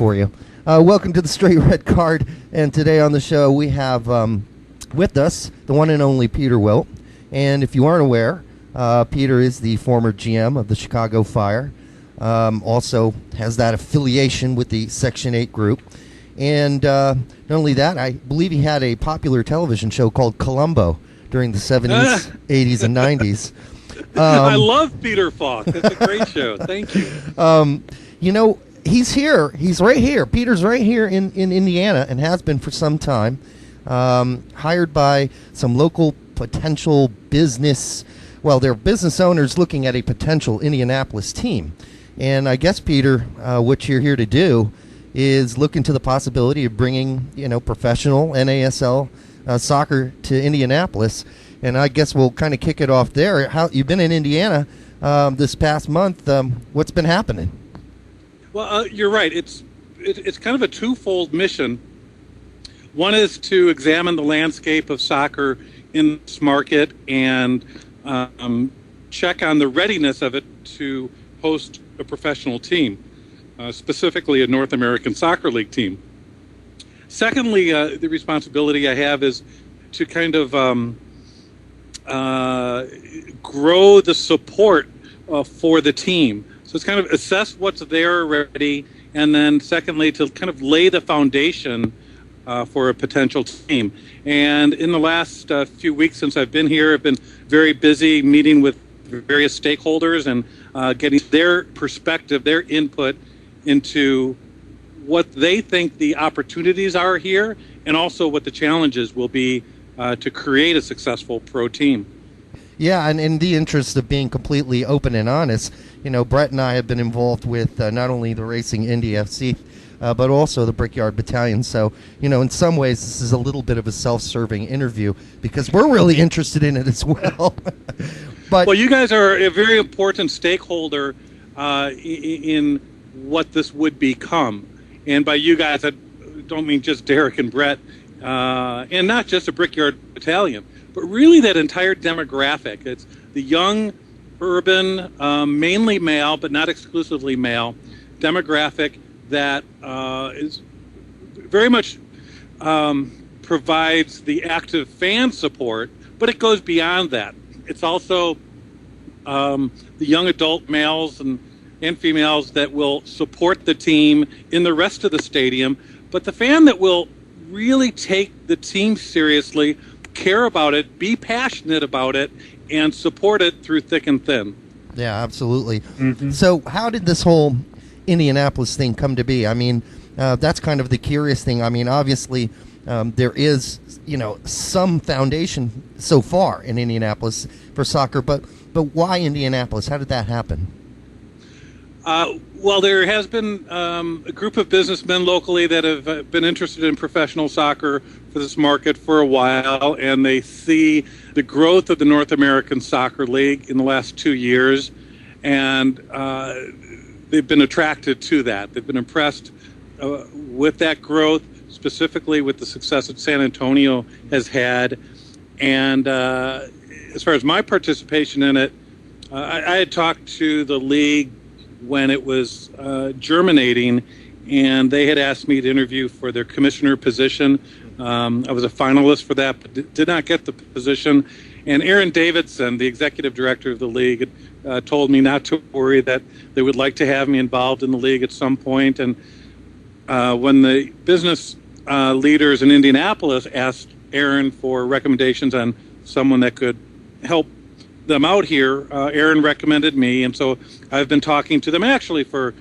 for you. Welcome to the Straight Red Card, and today on the show we have with us the one and only Peter Wilt. And if you aren't aware, Peter is the former GM of the Chicago Fire, also has that affiliation with the Section 8 group. And not only that, I believe he had a popular television show called Columbo during the 70s, 80s, and 90s. I love Peter Falk. It's a great show. Thank you. You know, he's here. He's right here. Peter's right here in Indiana and has been for some time. Hired by some local potential business. Well, they're business owners looking at a potential Indianapolis team. And I guess, Peter, what you're here to do is look into the possibility of bringing, professional NASL soccer to Indianapolis. And I guess we'll kind of kick it off there. How you've been in Indiana this past month? What's been happening? Well, you're right. It's kind of a twofold mission. One is to examine the landscape of soccer in this market and check on the readiness of it to host a professional team, specifically a North American Soccer League team. Secondly, the responsibility I have is to kind of grow the support for the team. So it's kind of assess what's there already, and then secondly, to kind of lay the foundation for a potential team. And in the last few weeks since I've been here, I've been very busy meeting with various stakeholders and getting their perspective, their input into what they think the opportunities are here, and also what the challenges will be to create a successful pro team. Yeah, and in the interest of being completely open and honest, Brett and I have been involved with not only the Racing Indy FC, but also the Brickyard Battalion. So, in some ways, this is a little bit of a self-serving interview because we're really interested in it as well. Well, you guys are a very important stakeholder in what this would become. And by you guys, I don't mean just Derek and Brett, and not just the Brickyard Battalion, but really that entire demographic. It's the young, urban, mainly male, but not exclusively male, demographic that is very much provides the active fan support, but it goes beyond that. It's also the young adult males and females that will support the team in the rest of the stadium, but the fan that will really take the team seriously, care about it, be passionate about it, and support it through thick and thin. Yeah, absolutely. Mm-hmm. So how did this whole Indianapolis thing come to be? I mean, that's kind of the curious thing. I mean, obviously, there is, some foundation so far in Indianapolis for soccer, but why Indianapolis? How did that happen? Well, there has been a group of businessmen locally that have been interested in professional soccer for this market for a while, and they see the growth of the North American Soccer League in the last 2 years, and they've been attracted to that. They've been impressed with that growth, specifically with the success that San Antonio has had. And as far as my participation in it, I had talked to the league when it was germinating, and they had asked me to interview for their commissioner position. I was a finalist for that, but did not get the position. And Aaron Davidson, the executive director of the league, told me not to worry, that they would like to have me involved in the league at some point. And when the business leaders in Indianapolis asked Aaron for recommendations on someone that could help them out here, Aaron recommended me, and so I've been talking to them actually for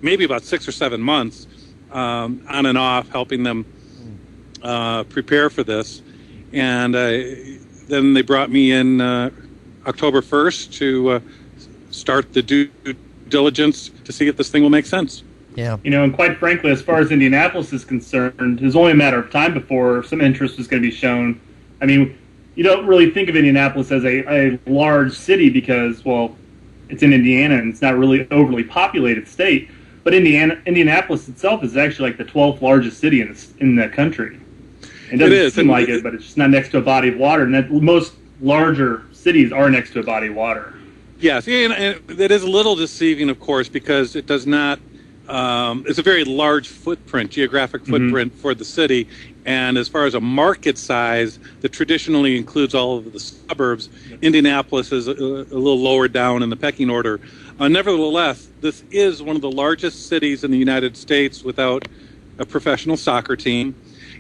maybe about 6 or 7 months, on and off, helping them prepare for this. And then they brought me in October 1st to start the due diligence to see if this thing will make sense. Yeah. And quite frankly, as far as Indianapolis is concerned, it was only a matter of time before some interest was going to be shown. I mean, you don't really think of Indianapolis as a large city because, well, it's in Indiana and it's not really overly populated state. But Indianapolis itself is actually like the 12th largest city in the country. It doesn't seem like it, but it's just not next to a body of water. And most larger cities are next to a body of water. Yes, and that is a little deceiving, of course, because it does not it's a very large footprint, geographic footprint for the city. And as far as a market size that traditionally includes all of the suburbs, Indianapolis is a little lower down in the pecking order. Nevertheless, this is one of the largest cities in the United States without a professional soccer team.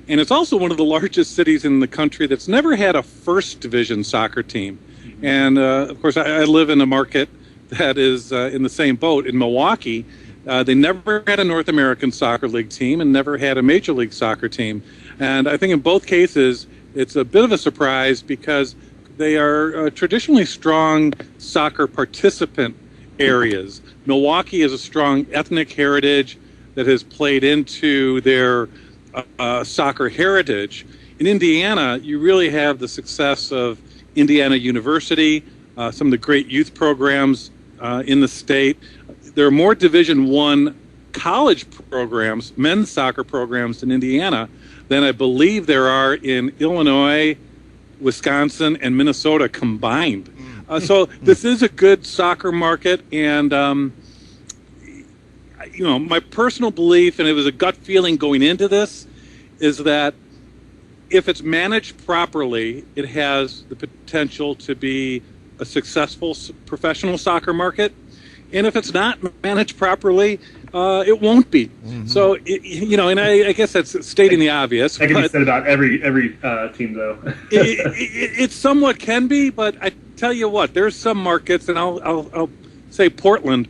And it's also one of the largest cities in the country that's never had a first division soccer team. And, of course, I live in a market that is in the same boat in Milwaukee. They never had a North American Soccer League team and never had a Major League Soccer team. And I think in both cases, it's a bit of a surprise because they are traditionally strong soccer participant areas. Milwaukee is a strong ethnic heritage that has played into their soccer heritage. In Indiana, you really have the success of Indiana University, some of the great youth programs in the state. There are more Division I college programs, men's soccer programs in Indiana than I believe there are in Illinois, Wisconsin, and Minnesota combined. So this is a good soccer market, and my personal belief, and it was a gut feeling going into this, is that if it's managed properly, it has the potential to be a successful professional soccer market. And if it's not managed properly, it won't be. So, and I guess that's stating the obvious. That can be said about every team, though. It somewhat can be, but I tell you what, there's some markets, and I'll say Portland,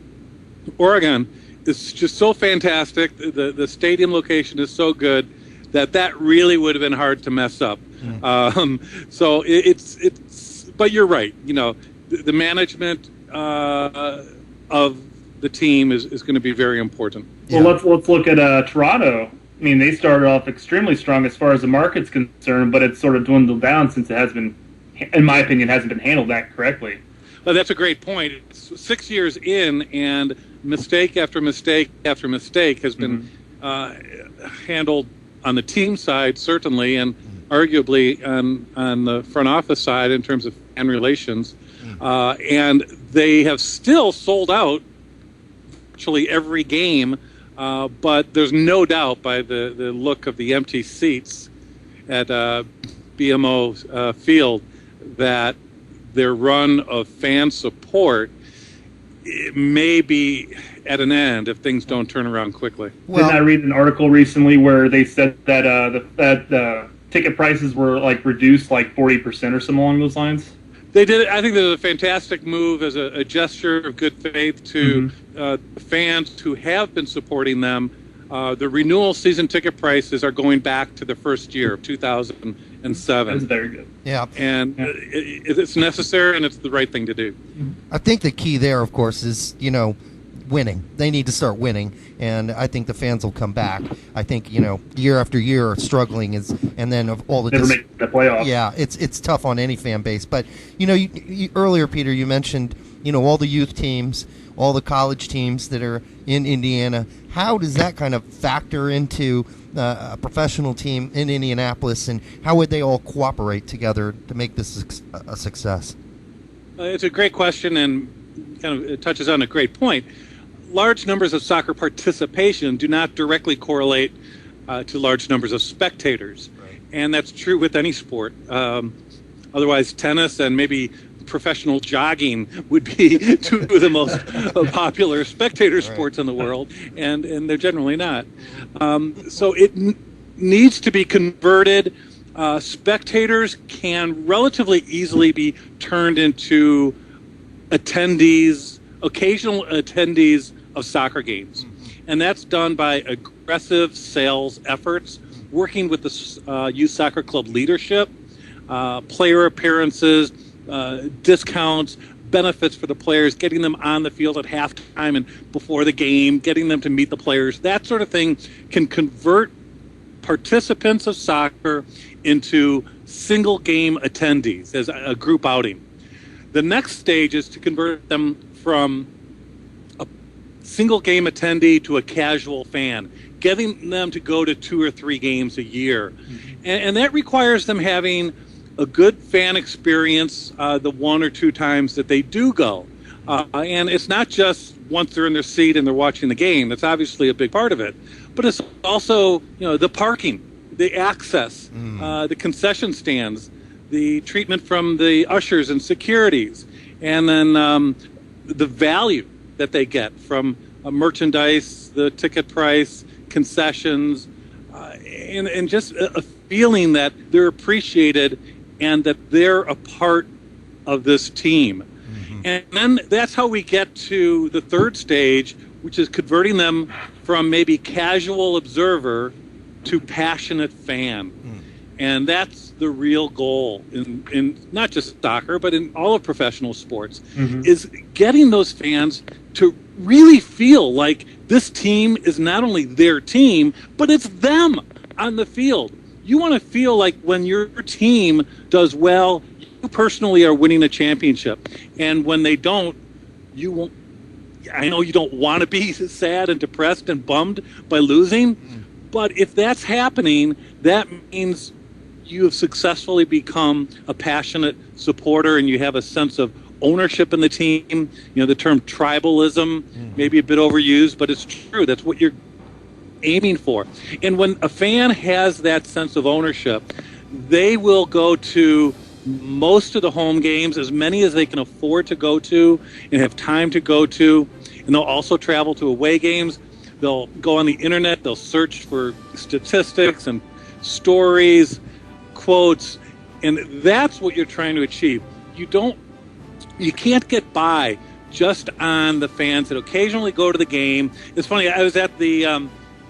Oregon, is just so fantastic. The stadium location is so good that really would have been hard to mess up. So it's. But you're right. The management of the team is going to be very important. Well, let's look at Toronto. I mean, they started off extremely strong as far as the market's concerned, but it's sort of dwindled down since it has been, in my opinion, hasn't been handled that correctly. Well, that's a great point. It's 6 years in, and mistake after mistake after mistake has been handled on the team side, certainly, and arguably on the front office side in terms of fan relations. And they have still sold out virtually every game, but there's no doubt by the look of the empty seats at BMO Field that their run of fan support may be at an end if things don't turn around quickly. Well, didn't I read an article recently where they said that the ticket prices were reduced 40% or something along those lines? They did it. I think that was a fantastic move as a gesture of good faith to fans who have been supporting them. The renewal season ticket prices are going back to the first year of 2007. That's very good. Yeah. And it's necessary, and it's the right thing to do. I think the key there, of course, is, winning. They need to start winning, and I think the fans will come back. I think, year after year struggling and then of all the never make the playoffs. Yeah, it's tough on any fan base. But you, earlier, Peter, you mentioned all the youth teams, all the college teams that are in Indiana. How does that kind of factor into a professional team in Indianapolis, and how would they all cooperate together to make this a success? It's a great question, and kind of it touches on a great point. Large numbers of soccer participation do not directly correlate to large numbers of spectators. Right. And that's true with any sport. Otherwise, tennis and maybe professional jogging would be two of the most popular spectator sports in the world, and they're generally not. So it needs to be converted. Spectators can relatively easily be turned into occasional attendees of soccer games. And that's done by aggressive sales efforts, working with the youth soccer club leadership, player appearances, discounts, benefits for the players, getting them on the field at halftime and before the game, getting them to meet the players. That sort of thing can convert participants of soccer into single game attendees as a group outing. The next stage is to convert them from a single game attendee to a casual fan, getting them to go to 2 or 3 games a year. And that requires them having a good fan experience the 1 or 2 times that they do go. And it's not just once they're in their seat and they're watching the game. That's obviously a big part of it. But it's also, the parking, the access, the concession stands, the treatment from the ushers and securities, and then the value that they get from merchandise, the ticket price, concessions, and just a feeling that they're appreciated and that they're a part of this team. And then that's how we get to the third stage, which is converting them from maybe casual observer to passionate fan. And that's the real goal in not just soccer, but in all of professional sports, is getting those fans to really feel like this team is not only their team, but it's them on the field. You want to feel like when your team does well, you personally are winning a championship. And when they don't, you won't. I know you don't want to be sad and depressed and bummed by losing, but if that's happening, that means you have successfully become a passionate supporter and you have a sense of ownership in the team. The term tribalism may be a bit overused, but it's true. That's what you're aiming for. And when a fan has that sense of ownership, they will go to most of the home games, as many as they can afford to go to and have time to go to. And they'll also travel to away games. They'll go on the internet. They'll search for statistics and stories, quotes, and that's what you're trying to achieve. You can't get by just on the fans that occasionally go to the game. It's funny, I was at the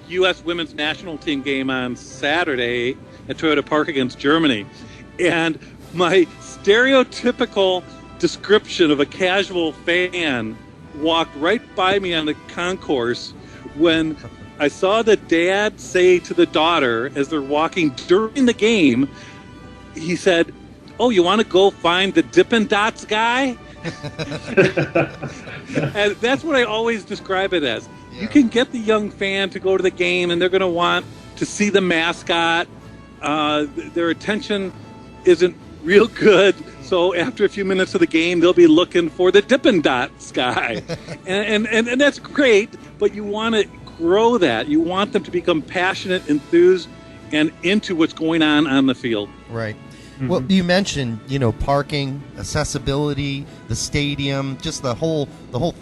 U.S. women's national team game on Saturday at Toyota Park against Germany, and my stereotypical description of a casual fan walked right by me on the concourse when I saw the dad say to the daughter as they're walking during the game, he said, "Oh, you want to go find the Dippin' Dots guy?" And that's what I always describe it as. Yeah. You can get the young fan to go to the game and they're going to want to see the mascot. Their attention isn't real good. So after a few minutes of the game, they'll be looking for the Dippin' Dots guy. and that's great, but you want to grow that. You want them to become passionate, enthused, and into what's going on the field. Right. Well, you mentioned, parking, accessibility, the stadium, just the whole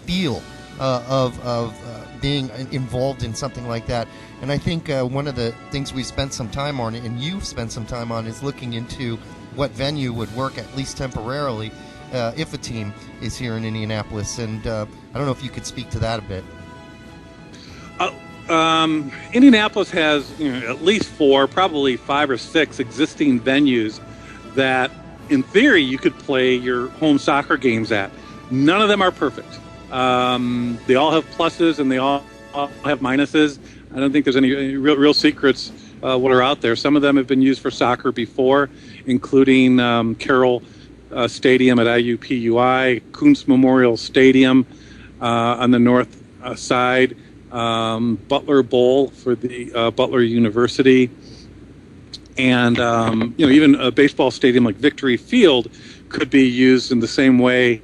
feel of being involved in something like that. And I think one of the things we spent some time on, and you've spent some time on, is looking into what venue would work, at least temporarily, if a team is here in Indianapolis. And I don't know if you could speak to that a bit. Indianapolis has at least 4, probably 5 or 6 existing venues that, in theory, you could play your home soccer games at. None of them are perfect. They all have pluses and they all have minuses. I don't think there's any real secrets what are out there. Some of them have been used for soccer before, including Carroll Stadium at IUPUI, Kuntz Memorial Stadium on the north side, Butler Bowl for the Butler University, and even a baseball stadium like Victory Field could be used in the same way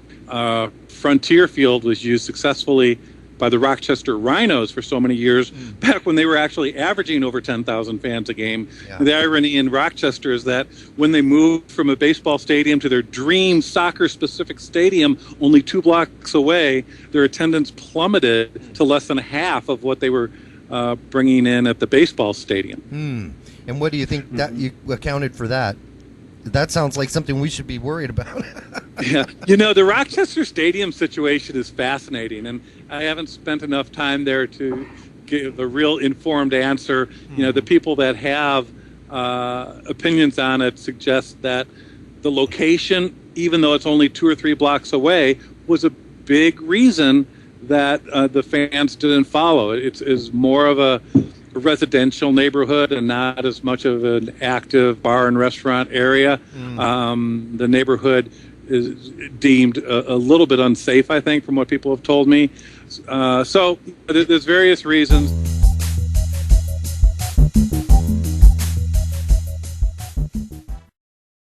Frontier Field was used successfully by the Rochester Rhinos for so many years, back when they were actually averaging over 10,000 fans a game. Yeah. The irony in Rochester is that when they moved from a baseball stadium to their dream soccer-specific stadium only 2 blocks away, their attendance plummeted to less than half of what they were bringing in at the baseball stadium. And what do you think that you accounted for that? That sounds like something we should be worried about. Yeah. The Rochester Stadium situation is fascinating, and I haven't spent enough time there to give a real informed answer. The people that have opinions on it suggest that the location, even though it's only 2 or 3 blocks away, was a big reason that the fans didn't follow. It's more of a residential neighborhood and not as much of an active bar and restaurant area. The neighborhood is deemed a little bit unsafe, I think, from what people have told me. So there's various reasons.